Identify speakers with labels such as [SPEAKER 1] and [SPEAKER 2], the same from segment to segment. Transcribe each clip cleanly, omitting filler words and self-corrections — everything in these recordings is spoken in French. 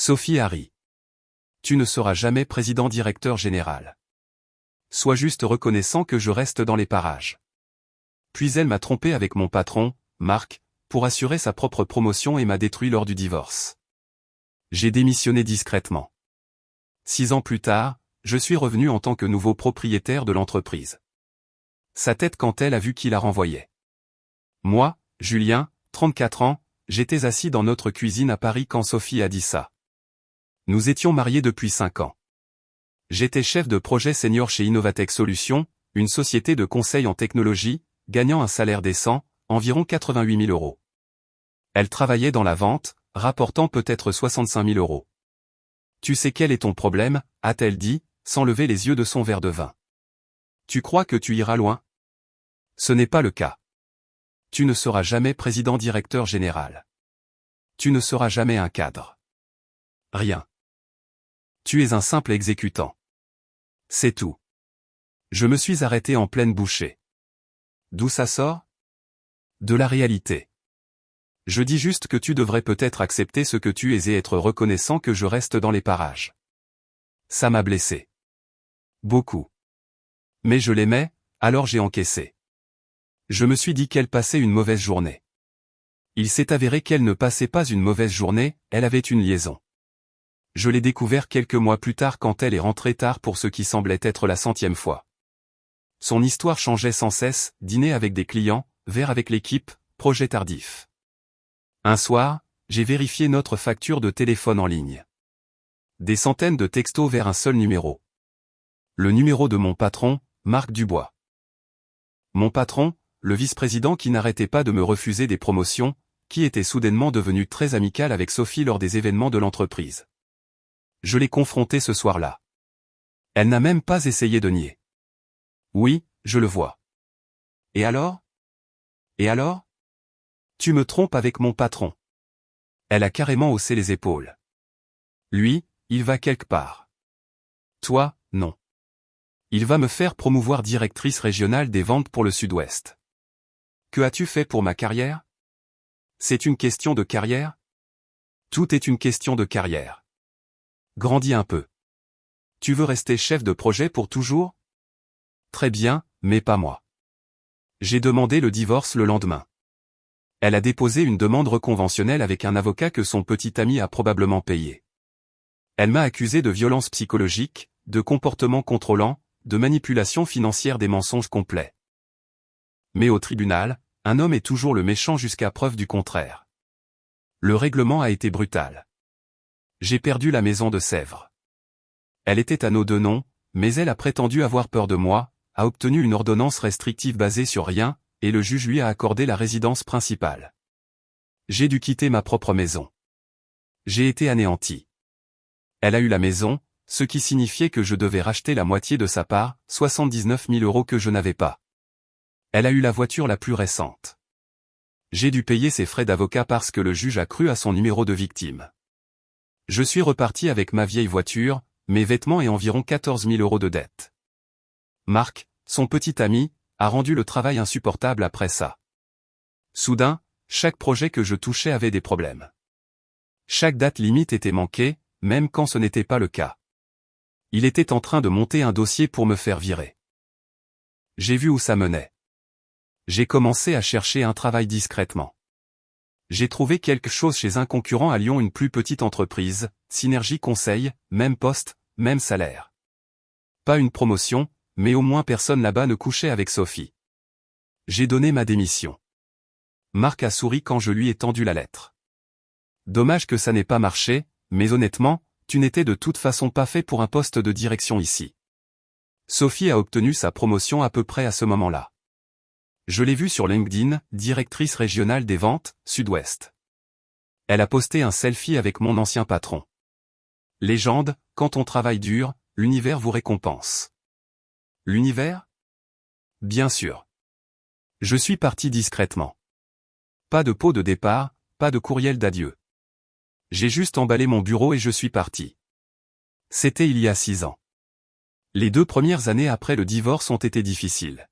[SPEAKER 1] Sophie Harry. Tu ne seras jamais président-directeur général. Sois juste reconnaissant que je reste dans les parages. Puis elle m'a trompé avec mon patron, Marc, pour assurer sa propre promotion et m'a détruit lors du divorce. J'ai démissionné discrètement. 6 ans plus tard, je suis revenu en tant que nouveau propriétaire de l'entreprise. Sa tête quand elle a vu qui la renvoyait. Moi, Julien, 34 ans, j'étais assis dans notre cuisine à Paris quand Sophie a dit ça. Nous étions mariés depuis 5 ans. J'étais chef de projet senior chez Innovatech Solutions, une société de conseil en technologie, gagnant un salaire décent, environ 88 000 €. Elle travaillait dans la vente, rapportant peut-être 65 000 €. Tu sais quel est ton problème, a-t-elle dit, sans lever les yeux de son verre de vin. Tu crois que tu iras loin? Ce n'est pas le cas. Tu ne seras jamais président-directeur général. Tu ne seras jamais un cadre. Rien. Tu es un simple exécutant. C'est tout. Je me suis arrêté en pleine bouchée. D'où ça sort? De la réalité. Je dis juste que tu devrais peut-être accepter ce que tu es et être reconnaissant que je reste dans les parages. Ça m'a blessé. Beaucoup. Mais je l'aimais, alors j'ai encaissé. Je me suis dit qu'elle passait une mauvaise journée. Il s'est avéré qu'elle ne passait pas une mauvaise journée, elle avait une liaison. Je l'ai découvert quelques mois plus tard quand elle est rentrée tard pour ce qui semblait être la 100e fois. Son histoire changeait sans cesse, dîner avec des clients, verre avec l'équipe, projet tardif. Un soir, j'ai vérifié notre facture de téléphone en ligne. Des centaines de textos vers un seul numéro. Le numéro de mon patron, Marc Dubois. Mon patron, le vice-président qui n'arrêtait pas de me refuser des promotions, qui était soudainement devenu très amical avec Sophie lors des événements de l'entreprise. Je l'ai confrontée ce soir-là. Elle n'a même pas essayé de nier. Oui, je le vois. Et alors? Et alors? Tu me trompes avec mon patron. Elle a carrément haussé les épaules. Lui, il va quelque part. Toi, non. Il va me faire promouvoir directrice régionale des ventes pour le Sud-Ouest. Que as-tu fait pour ma carrière? C'est une question de carrière? Tout est une question de carrière. Grandis un peu. Tu veux rester chef de projet pour toujours? Très bien, mais pas moi. J'ai demandé le divorce le lendemain. Elle a déposé une demande reconventionnelle avec un avocat que son petit ami a probablement payé. Elle m'a accusé de violence psychologique, de comportement contrôlant, de manipulation financière, des mensonges complets. Mais au tribunal, un homme est toujours le méchant jusqu'à preuve du contraire. Le règlement a été brutal. J'ai perdu la maison de Sèvres. Elle était à nos deux noms, mais elle a prétendu avoir peur de moi, a obtenu une ordonnance restrictive basée sur rien, et le juge lui a accordé la résidence principale. J'ai dû quitter ma propre maison. J'ai été anéanti. Elle a eu la maison, ce qui signifiait que je devais racheter la moitié de sa part, 79 000 € que je n'avais pas. Elle a eu la voiture la plus récente. J'ai dû payer ses frais d'avocat parce que le juge a cru à son numéro de victime. Je suis reparti avec ma vieille voiture, mes vêtements et environ 14 000 € de dette. Marc, son petit ami, a rendu le travail insupportable après ça. Soudain, chaque projet que je touchais avait des problèmes. Chaque date limite était manquée, même quand ce n'était pas le cas. Il était en train de monter un dossier pour me faire virer. J'ai vu où ça menait. J'ai commencé à chercher un travail discrètement. J'ai trouvé quelque chose chez un concurrent à Lyon, une plus petite entreprise, Synergie Conseil, même poste, même salaire. Pas une promotion, mais au moins personne là-bas ne couchait avec Sophie. J'ai donné ma démission. Marc a souri quand je lui ai tendu la lettre. Dommage que ça n'ait pas marché, mais honnêtement, tu n'étais de toute façon pas fait pour un poste de direction ici. Sophie a obtenu sa promotion à peu près à ce moment-là. Je l'ai vue sur LinkedIn, directrice régionale des ventes, Sud-Ouest. Elle a posté un selfie avec mon ancien patron. Légende, quand on travaille dur, l'univers vous récompense. L'univers? Bien sûr. Je suis parti discrètement. Pas de pot de départ, pas de courriel d'adieu. J'ai juste emballé mon bureau et je suis parti. C'était il y a 6 ans. Les 2 premières années après le divorce ont été difficiles.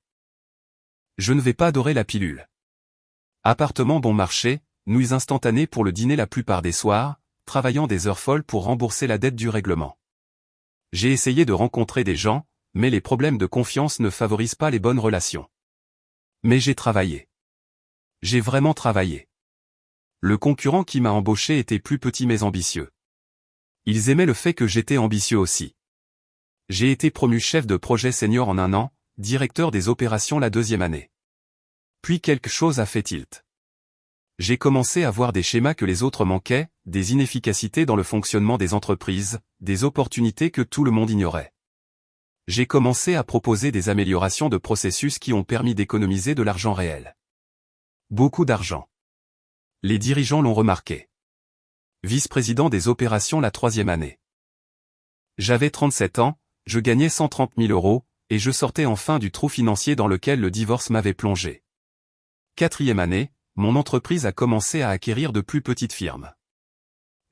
[SPEAKER 1] Je ne vais pas dorer la pilule. Appartement bon marché, nuits instantanées pour le dîner la plupart des soirs, travaillant des heures folles pour rembourser la dette du règlement. J'ai essayé de rencontrer des gens, mais les problèmes de confiance ne favorisent pas les bonnes relations. Mais j'ai travaillé. J'ai vraiment travaillé. Le concurrent qui m'a embauché était plus petit mais ambitieux. Ils aimaient le fait que j'étais ambitieux aussi. J'ai été promu chef de projet senior en 1 an, directeur des opérations la 2e année. Puis quelque chose a fait tilt. J'ai commencé à voir des schémas que les autres manquaient, des inefficacités dans le fonctionnement des entreprises, des opportunités que tout le monde ignorait. J'ai commencé à proposer des améliorations de processus qui ont permis d'économiser de l'argent réel. Beaucoup d'argent. Les dirigeants l'ont remarqué. Vice-président des opérations la 3e année. J'avais 37 ans, je gagnais 130 000 €, et je sortais enfin du trou financier dans lequel le divorce m'avait plongé. 4e année, mon entreprise a commencé à acquérir de plus petites firmes.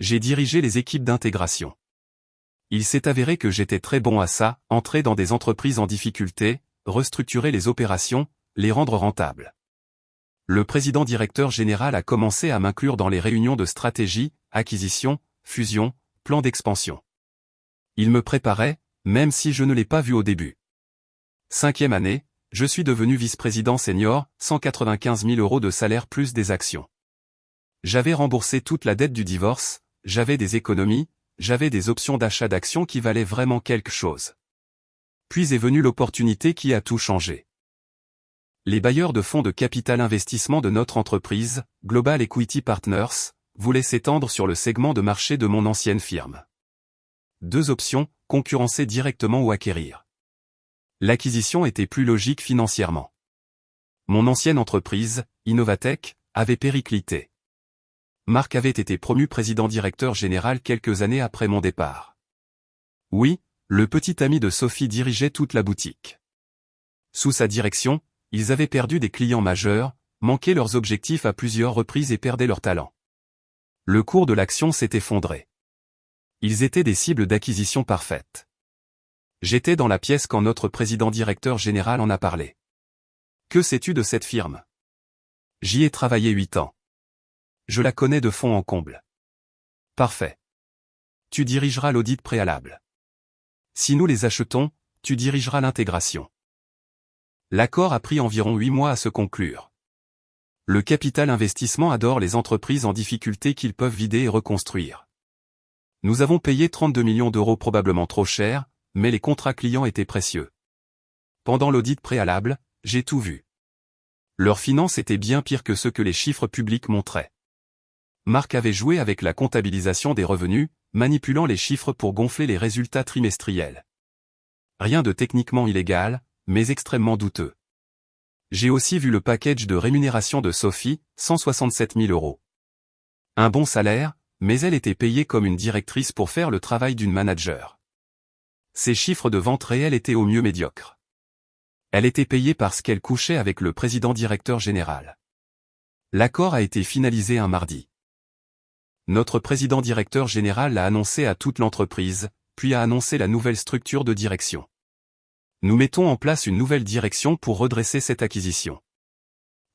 [SPEAKER 1] J'ai dirigé les équipes d'intégration. Il s'est avéré que j'étais très bon à ça, entrer dans des entreprises en difficulté, restructurer les opérations, les rendre rentables. Le président directeur général a commencé à m'inclure dans les réunions de stratégie, acquisition, fusion, plan d'expansion. Il me préparait, même si je ne l'ai pas vu au début. 5e année, je suis devenu vice-président senior, 195 000 € de salaire plus des actions. J'avais remboursé toute la dette du divorce, j'avais des économies, j'avais des options d'achat d'actions qui valaient vraiment quelque chose. Puis est venue l'opportunité qui a tout changé. Les bailleurs de fonds de capital investissement de notre entreprise, Global Equity Partners, voulaient s'étendre sur le segment de marché de mon ancienne firme. 2 options, concurrencer directement ou acquérir. L'acquisition était plus logique financièrement. Mon ancienne entreprise, Innovatech, avait périclité. Marc avait été promu président-directeur général quelques années après mon départ. Oui, le petit ami de Sophie dirigeait toute la boutique. Sous sa direction, ils avaient perdu des clients majeurs, manqué leurs objectifs à plusieurs reprises et perdaient leur talent. Le cours de l'action s'est effondré. Ils étaient des cibles d'acquisition parfaites. J'étais dans la pièce quand notre président-directeur général en a parlé. Que sais-tu de cette firme? J'y ai travaillé 8 ans. Je la connais de fond en comble. Parfait. Tu dirigeras l'audit préalable. Si nous les achetons, tu dirigeras l'intégration. L'accord a pris environ 8 mois à se conclure. Le capital investissement adore les entreprises en difficulté qu'ils peuvent vider et reconstruire. Nous avons payé 32 millions € probablement trop cher, mais les contrats clients étaient précieux. Pendant l'audit préalable, j'ai tout vu. Leurs finances étaient bien pires que ce que les chiffres publics montraient. Marc avait joué avec la comptabilisation des revenus, manipulant les chiffres pour gonfler les résultats trimestriels. Rien de techniquement illégal, mais extrêmement douteux. J'ai aussi vu le package de rémunération de Sophie, 167 000 €. Un bon salaire, mais elle était payée comme une directrice pour faire le travail d'une manager. Ses chiffres de vente réels étaient au mieux médiocres. Elle était payée parce qu'elle couchait avec le président-directeur général. L'accord a été finalisé un mardi. Notre président-directeur général l'a annoncé à toute l'entreprise, puis a annoncé la nouvelle structure de direction. Nous mettons en place une nouvelle direction pour redresser cette acquisition.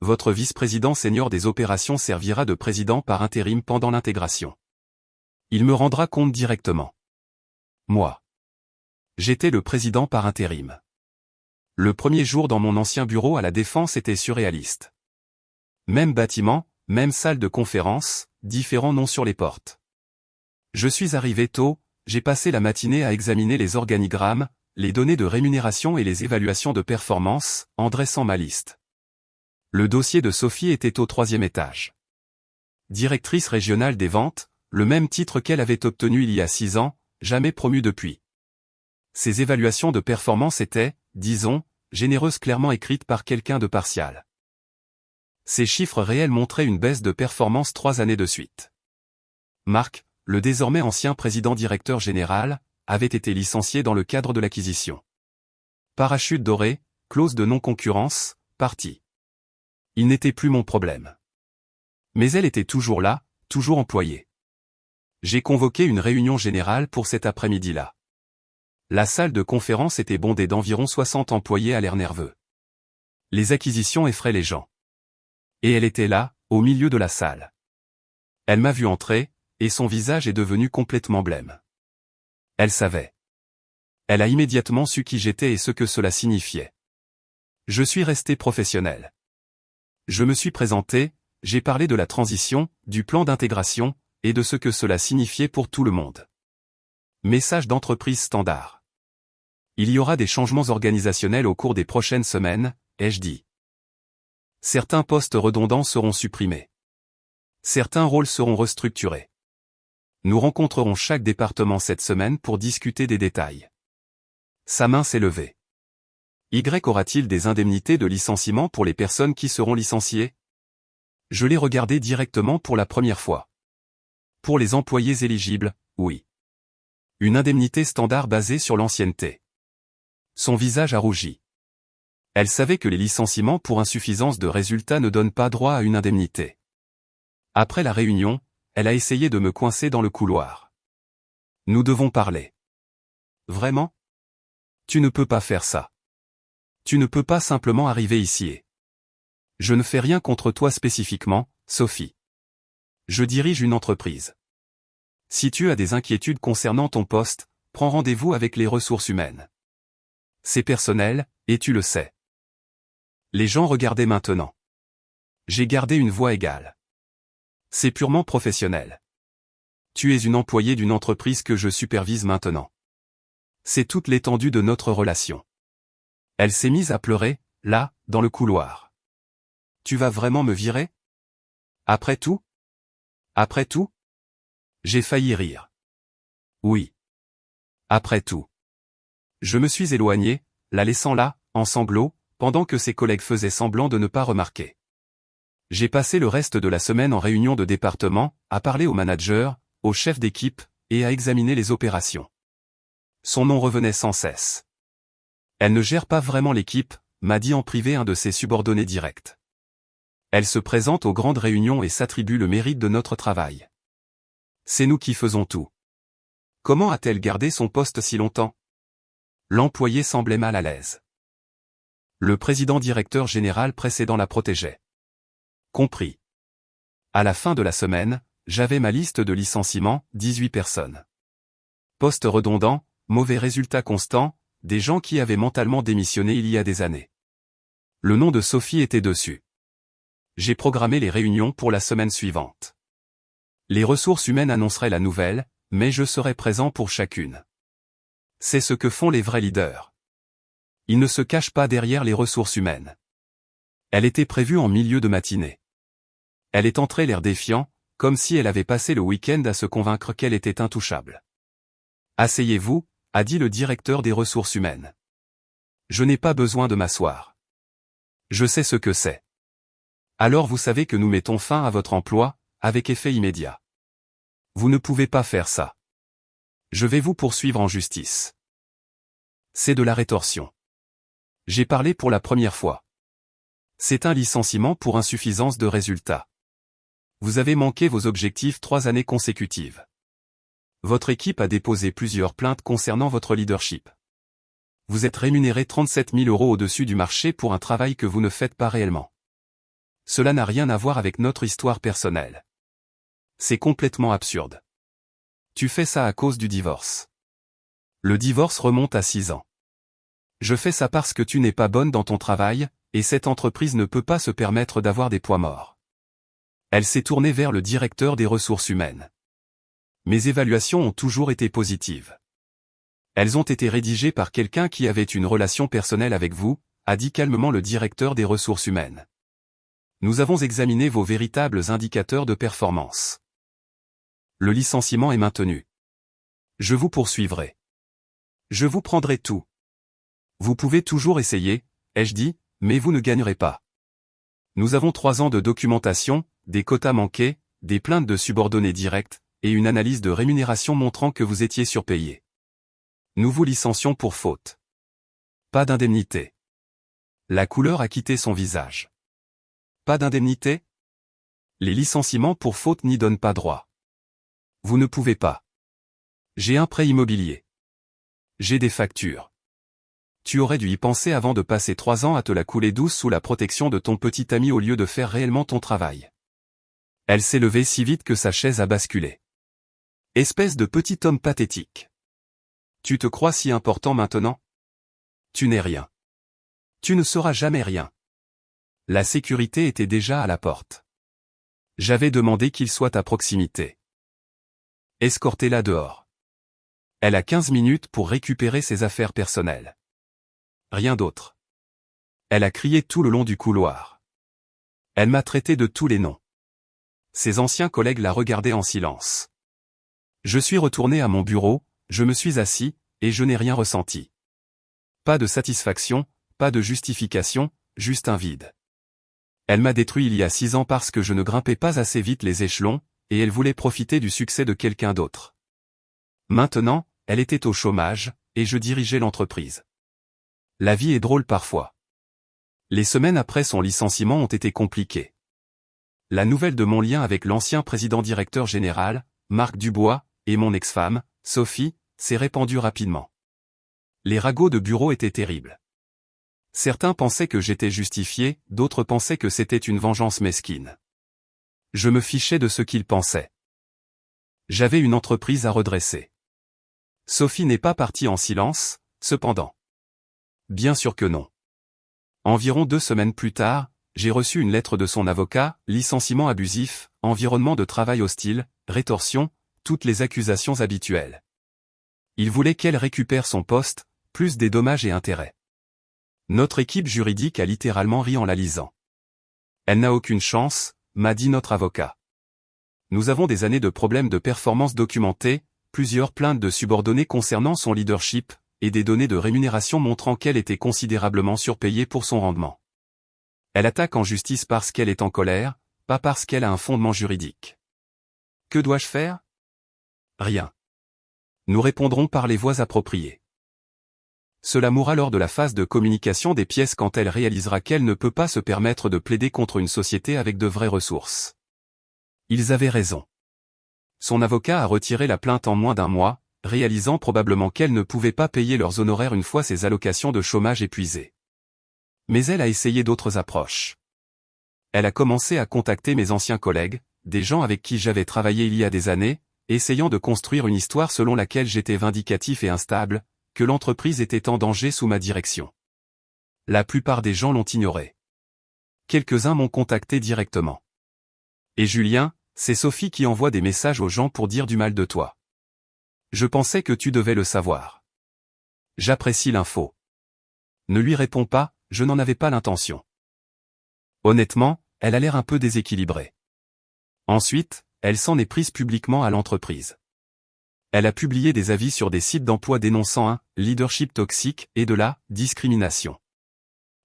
[SPEAKER 1] Votre vice-président senior des opérations servira de président par intérim pendant l'intégration. Il me rendra compte directement. Moi. J'étais le président par intérim. Le premier jour dans mon ancien bureau à la Défense était surréaliste. Même bâtiment, même salle de conférence, différents noms sur les portes. Je suis arrivé tôt, j'ai passé la matinée à examiner les organigrammes, les données de rémunération et les évaluations de performance, en dressant ma liste. Le dossier de Sophie était au 3e étage. Directrice régionale des ventes, le même titre qu'elle avait obtenu il y a 6 ans, jamais promue depuis. Ces évaluations de performance étaient, disons, généreuses clairement écrites par quelqu'un de partial. Ces chiffres réels montraient une baisse de performance 3 années de suite. Marc, le désormais ancien président-directeur général, avait été licencié dans le cadre de l'acquisition. Parachute doré, clause de non-concurrence, parti. Il n'était plus mon problème. Mais elle était toujours là, toujours employée. J'ai convoqué une réunion générale pour cet après-midi-là. La salle de conférence était bondée d'environ 60 employés à l'air nerveux. Les acquisitions effraient les gens. Et elle était là, au milieu de la salle. Elle m'a vu entrer, et son visage est devenu complètement blême. Elle savait. Elle a immédiatement su qui j'étais et ce que cela signifiait. Je suis resté professionnel. Je me suis présenté, j'ai parlé de la transition, du plan d'intégration, et de ce que cela signifiait pour tout le monde. Message d'entreprise standard. Il y aura des changements organisationnels au cours des prochaines semaines, ai-je dit. Certains postes redondants seront supprimés. Certains rôles seront restructurés. Nous rencontrerons chaque département cette semaine pour discuter des détails. Sa main s'est levée. Y aura-t-il des indemnités de licenciement pour les personnes qui seront licenciées? Je l'ai regardé directement pour la première fois. Pour les employés éligibles, oui. Une indemnité standard basée sur l'ancienneté. Son visage a rougi. Elle savait que les licenciements pour insuffisance de résultats ne donnent pas droit à une indemnité. Après la réunion, elle a essayé de me coincer dans le couloir. Nous devons parler. Vraiment? Tu ne peux pas faire ça. Tu ne peux pas simplement arriver ici et... Je ne fais rien contre toi spécifiquement, Sophie. Je dirige une entreprise. Si tu as des inquiétudes concernant ton poste, prends rendez-vous avec les ressources humaines. C'est personnel, et tu le sais. Les gens regardaient maintenant. J'ai gardé une voix égale. C'est purement professionnel. Tu es une employée d'une entreprise que je supervise maintenant. C'est toute l'étendue de notre relation. Elle s'est mise à pleurer, là, dans le couloir. Tu vas vraiment me virer? Après tout? Après tout? J'ai failli rire. Oui. Après tout. Je me suis éloigné, la laissant là, en sanglots, pendant que ses collègues faisaient semblant de ne pas remarquer. J'ai passé le reste de la semaine en réunion de département, à parler au manager, au chef d'équipe, et à examiner les opérations. Son nom revenait sans cesse. Elle ne gère pas vraiment l'équipe, m'a dit en privé un de ses subordonnés directs. Elle se présente aux grandes réunions et s'attribue le mérite de notre travail. C'est nous qui faisons tout. Comment a-t-elle gardé son poste si longtemps? L'employé semblait mal à l'aise. Le président-directeur général précédent la protégeait. Compris. À la fin de la semaine, j'avais ma liste de licenciements, 18 personnes. Postes redondants, mauvais résultats constants, des gens qui avaient mentalement démissionné il y a des années. Le nom de Sophie était dessus. J'ai programmé les réunions pour la semaine suivante. Les ressources humaines annonceraient la nouvelle, mais je serai présent pour chacune. C'est ce que font les vrais leaders. Ils ne se cachent pas derrière les ressources humaines. Elle était prévue en milieu de matinée. Elle est entrée l'air défiant, comme si elle avait passé le week-end à se convaincre qu'elle était intouchable. « Asseyez-vous » a dit le directeur des ressources humaines. Je n'ai pas besoin de m'asseoir. Je sais ce que c'est. Alors vous savez que nous mettons fin à votre emploi, avec effet immédiat. Vous ne pouvez pas faire ça. Je vais vous poursuivre en justice. C'est de la rétorsion. J'ai parlé pour la première fois. C'est un licenciement pour insuffisance de résultats. Vous avez manqué vos objectifs 3 années consécutives. Votre équipe a déposé plusieurs plaintes concernant votre leadership. Vous êtes rémunéré 37 000 € au-dessus du marché pour un travail que vous ne faites pas réellement. Cela n'a rien à voir avec notre histoire personnelle. C'est complètement absurde. Tu fais ça à cause du divorce. Le divorce remonte à 6 ans. Je fais ça parce que tu n'es pas bonne dans ton travail, et cette entreprise ne peut pas se permettre d'avoir des poids morts. Elle s'est tournée vers le directeur des ressources humaines. Mes évaluations ont toujours été positives. Elles ont été rédigées par quelqu'un qui avait une relation personnelle avec vous, a dit calmement le directeur des ressources humaines. Nous avons examiné vos véritables indicateurs de performance. Le licenciement est maintenu. Je vous poursuivrai. Je vous prendrai tout. Vous pouvez toujours essayer, ai-je dit, mais vous ne gagnerez pas. Nous avons 3 ans de documentation, des quotas manqués, des plaintes de subordonnés directs, et une analyse de rémunération montrant que vous étiez surpayé. Nous vous licencions pour faute. Pas d'indemnité. La couleur a quitté son visage. Pas d'indemnité? Les licenciements pour faute n'y donnent pas droit. Vous ne pouvez pas. J'ai un prêt immobilier. J'ai des factures. Tu aurais dû y penser avant de passer 3 ans à te la couler douce sous la protection de ton petit ami au lieu de faire réellement ton travail. Elle s'est levée si vite que sa chaise a basculé. Espèce de petit homme pathétique. Tu te crois si important maintenant? Tu n'es rien. Tu ne seras jamais rien. La sécurité était déjà à la porte. J'avais demandé qu'il soit à proximité. Escortez-la dehors. Elle a 15 minutes pour récupérer ses affaires personnelles. Rien d'autre. Elle a crié tout le long du couloir. Elle m'a traité de tous les noms. Ses anciens collègues la regardaient en silence. Je suis retourné à mon bureau, je me suis assis, et je n'ai rien ressenti. Pas de satisfaction, pas de justification, juste un vide. Elle m'a détruit il y a 6 ans parce que je ne grimpais pas assez vite les échelons, et elle voulait profiter du succès de quelqu'un d'autre. Maintenant, elle était au chômage, et je dirigeais l'entreprise. La vie est drôle parfois. Les semaines après son licenciement ont été compliquées. La nouvelle de mon lien avec l'ancien président-directeur général, Marc Dubois, et mon ex-femme, Sophie, s'est répandue rapidement. Les ragots de bureau étaient terribles. Certains pensaient que j'étais justifié, d'autres pensaient que c'était une vengeance mesquine. Je me fichais de ce qu'ils pensaient. J'avais une entreprise à redresser. Sophie n'est pas partie en silence, cependant. Bien sûr que non. Environ 2 semaines plus tard, j'ai reçu une lettre de son avocat, licenciement abusif, environnement de travail hostile, rétorsion, toutes les accusations habituelles. Il voulait qu'elle récupère son poste, plus des dommages et intérêts. Notre équipe juridique a littéralement ri en la lisant. Elle n'a aucune chance, m'a dit notre avocat. Nous avons des années de problèmes de performance documentés, plusieurs plaintes de subordonnés concernant son leadership, et des données de rémunération montrant qu'elle était considérablement surpayée pour son rendement. Elle attaque en justice parce qu'elle est en colère, pas parce qu'elle a un fondement juridique. Que dois-je faire? Rien. Nous répondrons par les voies appropriées. Cela mourra lors de la phase de communication des pièces quand elle réalisera qu'elle ne peut pas se permettre de plaider contre une société avec de vraies ressources. Ils avaient raison. Son avocat a retiré la plainte en moins d'1 mois, réalisant probablement qu'elle ne pouvait pas payer leurs honoraires une fois ses allocations de chômage épuisées. Mais elle a essayé d'autres approches. Elle a commencé à contacter mes anciens collègues, des gens avec qui j'avais travaillé il y a des années, essayant de construire une histoire selon laquelle j'étais vindicatif et instable, que l'entreprise était en danger sous ma direction. La plupart des gens l'ont ignoré. Quelques-uns m'ont contacté directement. Et Julien, c'est Sophie qui envoie des messages aux gens pour dire du mal de toi. Je pensais que tu devais le savoir. J'apprécie l'info. Ne lui réponds pas, je n'en avais pas l'intention. Honnêtement, elle a l'air un peu déséquilibrée. Ensuite, elle s'en est prise publiquement à l'entreprise. Elle a publié des avis sur des sites d'emploi dénonçant un leadership toxique et de la discrimination.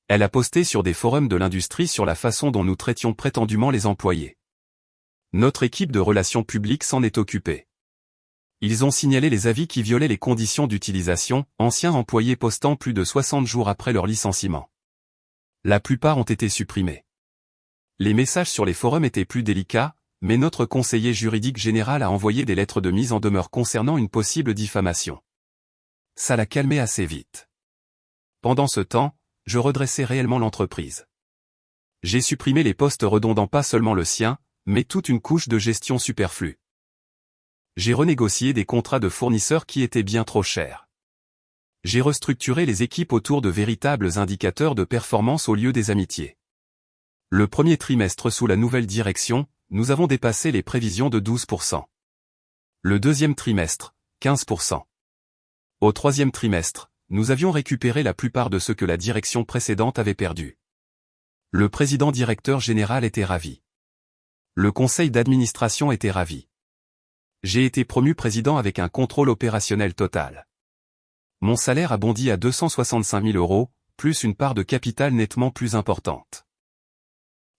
[SPEAKER 1] Elle a posté sur des forums de l'industrie sur la façon dont nous traitions prétendument les employés. Notre équipe de relations publiques s'en est occupée. Ils ont signalé les avis qui violaient les conditions d'utilisation, anciens employés postant plus de 60 jours après leur licenciement. La plupart ont été supprimés. Les messages sur les forums étaient plus délicats, mais notre conseiller juridique général a envoyé des lettres de mise en demeure concernant une possible diffamation. Ça l'a calmé assez vite. Pendant ce temps, je redressais réellement l'entreprise. J'ai supprimé les postes redondants, pas seulement le sien, mais toute une couche de gestion superflue. J'ai renégocié des contrats de fournisseurs qui étaient bien trop chers. J'ai restructuré les équipes autour de véritables indicateurs de performance au lieu des amitiés. Le premier trimestre sous la nouvelle direction, nous avons dépassé les prévisions de 12%. Le deuxième trimestre, 15%. Au troisième trimestre, nous avions récupéré la plupart de ce que la direction précédente avait perdu. Le président-directeur général était ravi. Le conseil d'administration était ravi. J'ai été promu président avec un contrôle opérationnel total. Mon salaire a bondi à 265 000 €, plus une part de capital nettement plus importante.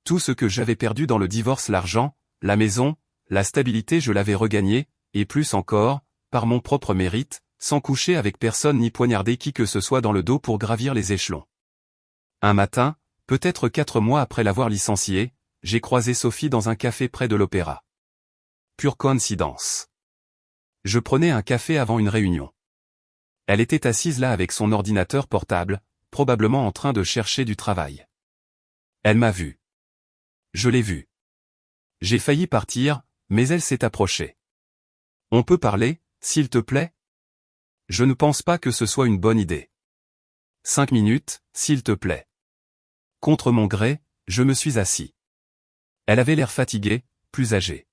[SPEAKER 1] Tout ce que j'avais perdu dans le divorce, l'argent, la maison, la stabilité, je l'avais regagné, et plus encore, par mon propre mérite, sans coucher avec personne ni poignarder qui que ce soit dans le dos pour gravir les échelons. Un matin, peut-être 4 mois après l'avoir licenciée, j'ai croisé Sophie dans un café près de l'Opéra. Pure coïncidence. Je prenais un café avant une réunion. Elle était assise là avec son ordinateur portable, probablement en train de chercher du travail. Elle m'a vu. Je l'ai vue. J'ai failli partir, mais elle s'est approchée. On peut parler, s'il te plaît? Je ne pense pas que ce soit une bonne idée. 5 minutes, s'il te plaît. Contre mon gré, je me suis assis. Elle avait l'air fatiguée, plus âgée.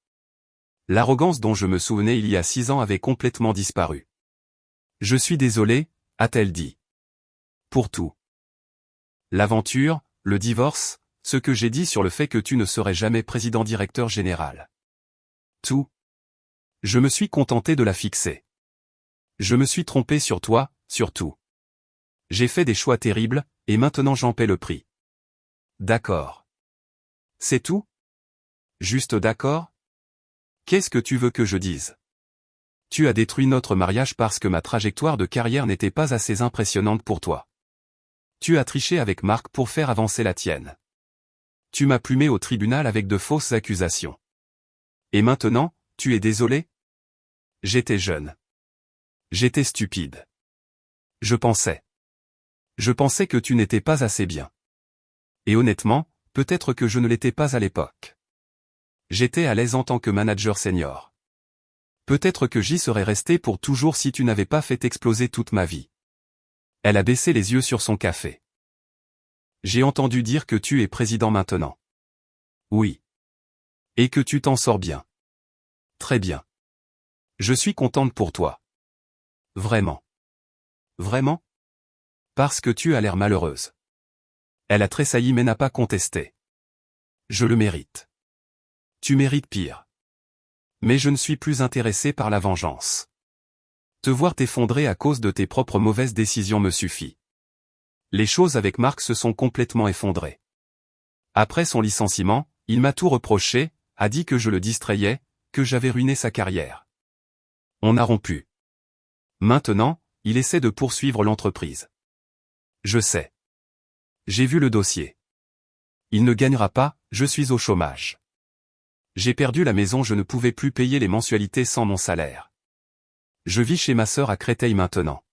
[SPEAKER 1] L'arrogance dont je me souvenais il y a 6 ans avait complètement disparu. Je suis désolé, a-t-elle dit. Pour tout. L'aventure, le divorce, ce que j'ai dit sur le fait que tu ne serais jamais président-directeur général. Tout. Je me suis contenté de la fixer. Je me suis trompé sur toi, sur tout. J'ai fait des choix terribles, et maintenant j'en paie le prix. D'accord. C'est tout? Juste d'accord? Qu'est-ce que tu veux que je dise? Tu as détruit notre mariage parce que ma trajectoire de carrière n'était pas assez impressionnante pour toi. Tu as triché avec Marc pour faire avancer la tienne. Tu m'as plumé au tribunal avec de fausses accusations. Et maintenant, tu es désolé? J'étais jeune. J'étais stupide. Je pensais que tu n'étais pas assez bien. Et honnêtement, peut-être que je ne l'étais pas à l'époque. J'étais à l'aise en tant que manager senior. Peut-être que j'y serais resté pour toujours si tu n'avais pas fait exploser toute ma vie. Elle a baissé les yeux sur son café. J'ai entendu dire que tu es président maintenant. Oui. Et que tu t'en sors bien. Très bien. Je suis contente pour toi. Vraiment. Vraiment? Parce que tu as l'air malheureuse. Elle a tressailli mais n'a pas contesté. Je le mérite. Tu mérites pire. Mais je ne suis plus intéressé par la vengeance. Te voir t'effondrer à cause de tes propres mauvaises décisions me suffit. Les choses avec Marc se sont complètement effondrées. Après son licenciement, il m'a tout reproché, a dit que je le distrayais, que j'avais ruiné sa carrière. On a rompu. Maintenant, il essaie de poursuivre l'entreprise. Je sais. J'ai vu le dossier. Il ne gagnera pas, je suis au chômage. J'ai perdu la maison, je ne pouvais plus payer les mensualités sans mon salaire. Je vis chez ma sœur à Créteil maintenant.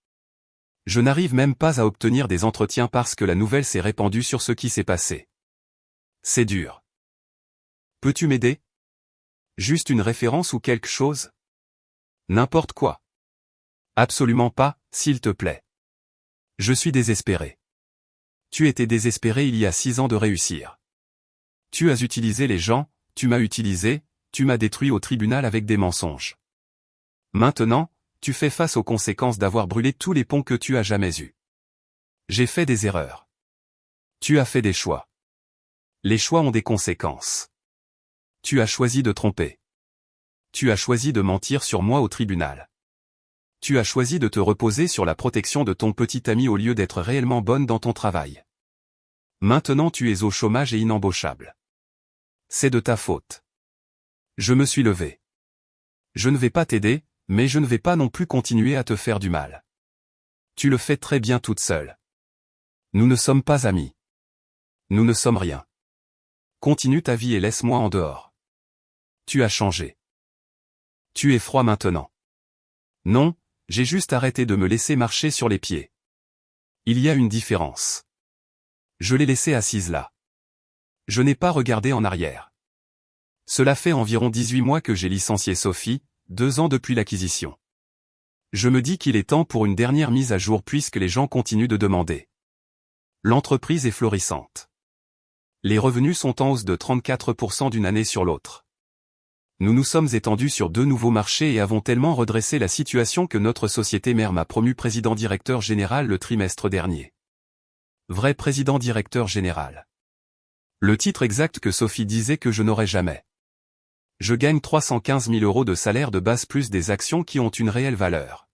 [SPEAKER 1] Je n'arrive même pas à obtenir des entretiens parce que la nouvelle s'est répandue sur ce qui s'est passé. C'est dur. Peux-tu m'aider? Juste une référence ou quelque chose? N'importe quoi. Absolument pas, s'il te plaît. Je suis désespéré. Tu étais désespéré il y a 6 ans de réussir. Tu as utilisé les gens, tu m'as utilisé, tu m'as détruit au tribunal avec des mensonges. Maintenant, tu fais face aux conséquences d'avoir brûlé tous les ponts que tu as jamais eus. J'ai fait des erreurs. Tu as fait des choix. Les choix ont des conséquences. Tu as choisi de tromper. Tu as choisi de mentir sur moi au tribunal. Tu as choisi de te reposer sur la protection de ton petit ami au lieu d'être réellement bonne dans ton travail. Maintenant tu es au chômage et inembauchable. C'est de ta faute. Je me suis levé. Je ne vais pas t'aider, mais je ne vais pas non plus continuer à te faire du mal. Tu le fais très bien toute seule. Nous ne sommes pas amis. Nous ne sommes rien. Continue ta vie et laisse-moi en dehors. Tu as changé. Tu es froid maintenant. Non, j'ai juste arrêté de me laisser marcher sur les pieds. Il y a une différence. Je l'ai laissée assise là. Je n'ai pas regardé en arrière. Cela fait environ 18 mois que j'ai licencié Sophie, 2 ans depuis l'acquisition. Je me dis qu'il est temps pour une dernière mise à jour puisque les gens continuent de demander. L'entreprise est florissante. Les revenus sont en hausse de 34% d'une année sur l'autre. Nous nous sommes étendus sur 2 nouveaux marchés et avons tellement redressé la situation que notre société mère m'a promu président-directeur général le trimestre dernier. Vrai président-directeur général. Le titre exact que Sophie disait que je n'aurais jamais. Je gagne 315 000 € de salaire de base plus des actions qui ont une réelle valeur.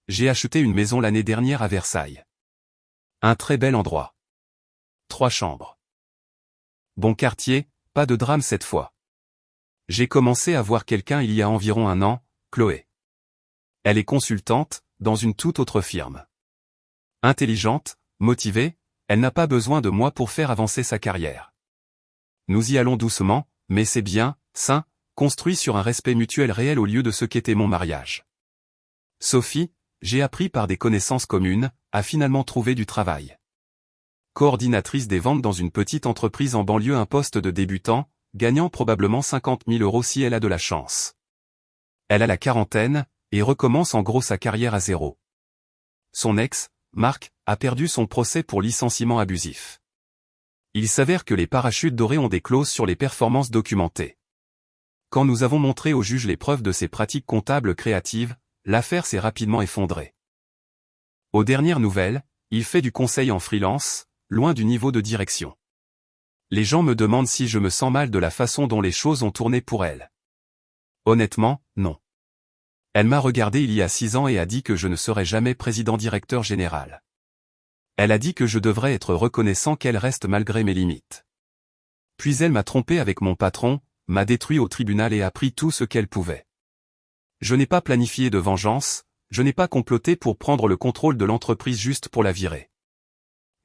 [SPEAKER 1] J'ai acheté une maison l'année dernière à Versailles. Un très bel endroit. 3 chambres. Bon quartier, pas de drame cette fois. J'ai commencé à voir quelqu'un il y a environ 1 an, Chloé. Elle est consultante, dans une toute autre firme. Intelligente, motivée, elle n'a pas besoin de moi pour faire avancer sa carrière. Nous y allons doucement, mais c'est bien, sain, construit sur un respect mutuel réel au lieu de ce qu'était mon mariage. Sophie, j'ai appris par des connaissances communes, a finalement trouvé du travail. Coordinatrice des ventes dans une petite entreprise en banlieue, un poste de débutant, gagnant probablement 50 000 € si elle a de la chance. Elle a la quarantaine, et recommence en gros sa carrière à zéro. Son ex, Marc, a perdu son procès pour licenciement abusif. Il s'avère que les parachutes dorés ont des clauses sur les performances documentées. Quand nous avons montré au juge les preuves de ses pratiques comptables créatives, l'affaire s'est rapidement effondrée. Aux dernières nouvelles, il fait du conseil en freelance, loin du niveau de direction. Les gens me demandent si je me sens mal de la façon dont les choses ont tourné pour elle. Honnêtement, non. Elle m'a regardé il y a 6 ans et a dit que je ne serais jamais président-directeur général. Elle a dit que je devrais être reconnaissant qu'elle reste malgré mes limites. Puis elle m'a trompé avec mon patron, m'a détruit au tribunal et a pris tout ce qu'elle pouvait. Je n'ai pas planifié de vengeance, je n'ai pas comploté pour prendre le contrôle de l'entreprise juste pour la virer.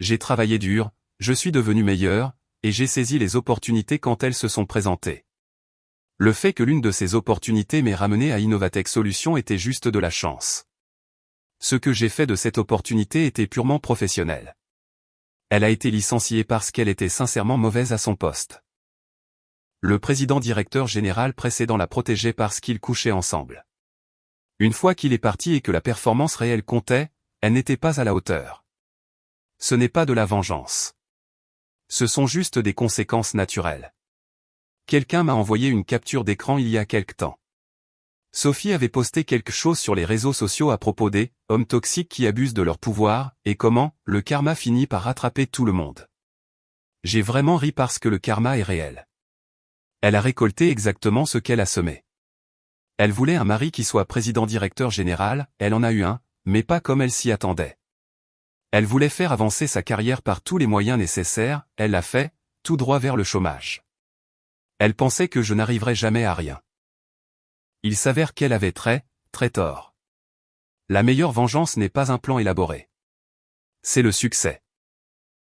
[SPEAKER 1] J'ai travaillé dur, je suis devenu meilleur, et j'ai saisi les opportunités quand elles se sont présentées. Le fait que l'une de ces opportunités m'ait ramené à Innovatech Solutions était juste de la chance. Ce que j'ai fait de cette opportunité était purement professionnel. Elle a été licenciée parce qu'elle était sincèrement mauvaise à son poste. Le président-directeur général précédent la protégeait parce qu'ils couchaient ensemble. Une fois qu'il est parti et que la performance réelle comptait, elle n'était pas à la hauteur. Ce n'est pas de la vengeance. Ce sont juste des conséquences naturelles. Quelqu'un m'a envoyé une capture d'écran il y a quelque temps. Sophie avait posté quelque chose sur les réseaux sociaux à propos des « hommes toxiques qui abusent de leur pouvoir » et comment « le karma finit par rattraper tout le monde ». J'ai vraiment ri parce que le karma est réel. Elle a récolté exactement ce qu'elle a semé. Elle voulait un mari qui soit président-directeur général, elle en a eu un, mais pas comme elle s'y attendait. Elle voulait faire avancer sa carrière par tous les moyens nécessaires, elle l'a fait, tout droit vers le chômage. Elle pensait que je n'arriverais jamais à rien. Il s'avère qu'elle avait très tort. La meilleure vengeance n'est pas un plan élaboré. C'est le succès.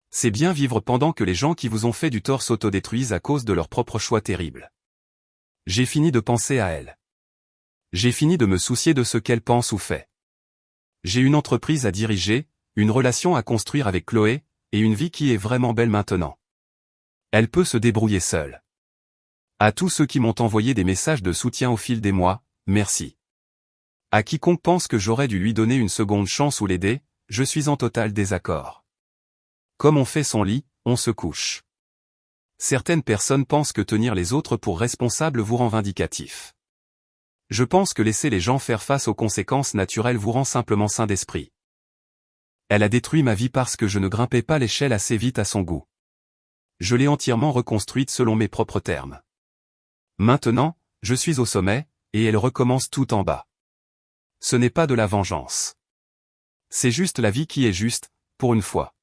[SPEAKER 1] C'est bien vivre pendant que les gens qui vous ont fait du tort s'autodétruisent à cause de leurs propres choix terribles. J'ai fini de penser à elle. J'ai fini de me soucier de ce qu'elle pense ou fait. J'ai une entreprise à diriger, une relation à construire avec Chloé, et une vie qui est vraiment belle maintenant. Elle peut se débrouiller seule. À tous ceux qui m'ont envoyé des messages de soutien au fil des mois, merci. À quiconque pense que j'aurais dû lui donner une seconde chance ou l'aider, je suis en total désaccord. Comme on fait son lit, on se couche. Certaines personnes pensent que tenir les autres pour responsables vous rend vindicatif. Je pense que laisser les gens faire face aux conséquences naturelles vous rend simplement sain d'esprit. Elle a détruit ma vie parce que je ne grimpais pas l'échelle assez vite à son goût. Je l'ai entièrement reconstruite selon mes propres termes. Maintenant, je suis au sommet, et elle recommence tout en bas. Ce n'est pas de la vengeance. C'est juste la vie qui est juste, pour une fois.